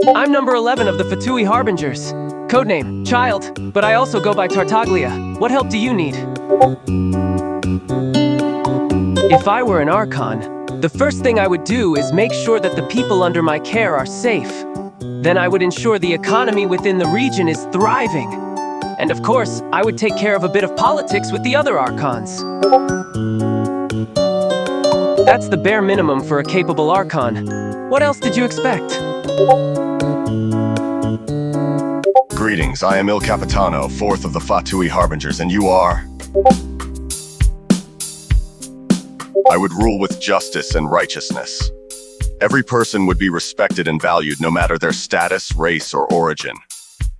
I'm number 11 of the Fatui Harbingers. Codename, Child, but I also go by Tartaglia. What help do you need? If I were an archon, the first thing I would do is make sure that the people under my care are safe. Then I would ensure the economy within the region is thriving. And of course, I would take care of a bit of politics with the other archons. That's the bare minimum for a capable archon. What else did you expect? Greetings, I am Il Capitano, 4th of the Fatui Harbingers, and you are? I would rule with justice and righteousness. Every person would be respected and valued no matter their status, race, or origin.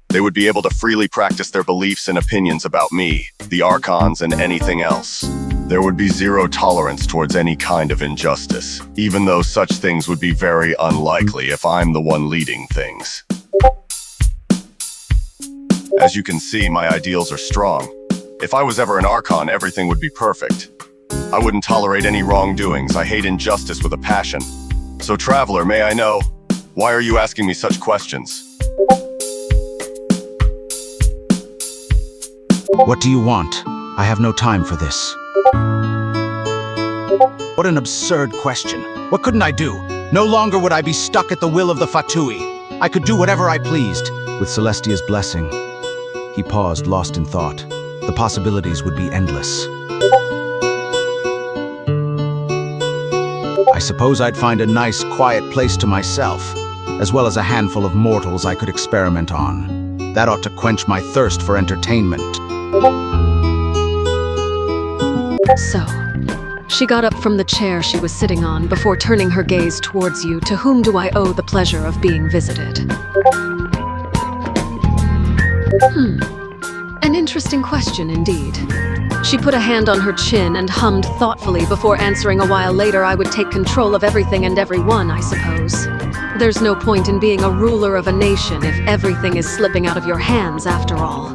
They would be able to freely practice their beliefs and opinions about me, the archons, and anything else. There would be zero tolerance towards any kind of injustice, even though such things would be very unlikely if I'm the one leading things. As you can see, my ideals are strong. If I was ever an archon, everything would be perfect. I wouldn't tolerate any wrongdoings. I hate injustice with a passion. So, Traveler, may I know, why are you asking me such questions? What do you want? I have no time for this. What an absurd question. What couldn't I do? No longer would I be stuck at the will of the Fatui. I could do whatever I pleased. With Celestia's blessing. He paused, lost in thought. The possibilities would be endless. I suppose I'd find a nice, quiet place to myself, as well as a handful of mortals I could experiment on. That ought to quench my thirst for entertainment. So, she got up from the chair she was sitting on before turning her gaze towards you. To whom do I owe the pleasure of being visited? An interesting question indeed. She put a hand on her chin and hummed thoughtfully before answering. A while later, I would take control of everything and everyone, I suppose. There's no point in being a ruler of a nation if everything is slipping out of your hands after all.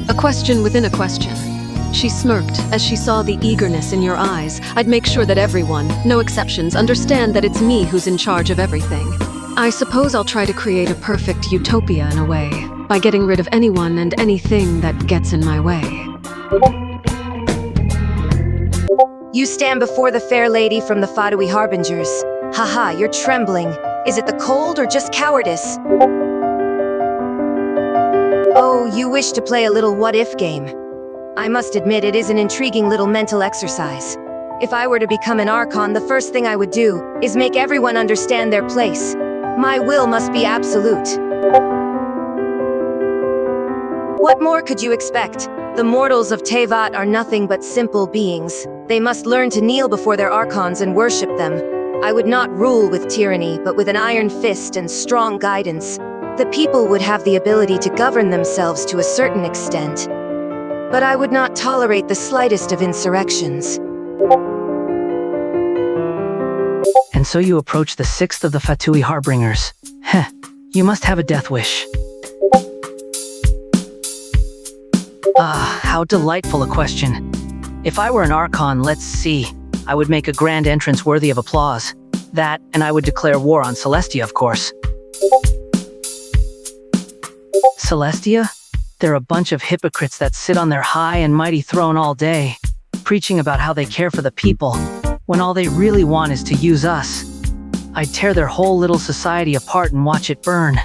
A question within a question. She smirked as she saw the eagerness in your eyes. I'd make sure that everyone, no exceptions, understand that it's me who's in charge of everything. I suppose I'll try to create a perfect utopia in a way, by getting rid of anyone and anything that gets in my way. You stand before the fair lady from the Fatui Harbingers. Haha, you're trembling. Is it the cold or just cowardice? Oh, you wish to play a little what-if game. I must admit it is an intriguing little mental exercise. If I were to become an archon, the first thing I would do is make everyone understand their place. My will must be absolute. What more could you expect? The mortals of Tevat are nothing but simple beings. They must learn to kneel before their archons and worship them. I would not rule with tyranny, but with an iron fist and strong guidance. The people would have the ability to govern themselves to a certain extent. But I would not tolerate the slightest of insurrections. And so you approach the 6th of the Fatui Harbingers. Heh, you must have a death wish. Ah, how delightful a question. If I were an archon, let's see, I would make a grand entrance worthy of applause. That, and I would declare war on Celestia, of course. Celestia? They're a bunch of hypocrites that sit on their high and mighty throne all day, preaching about how they care for the people, when all they really want is to use us. I'd tear their whole little society apart and watch it burn.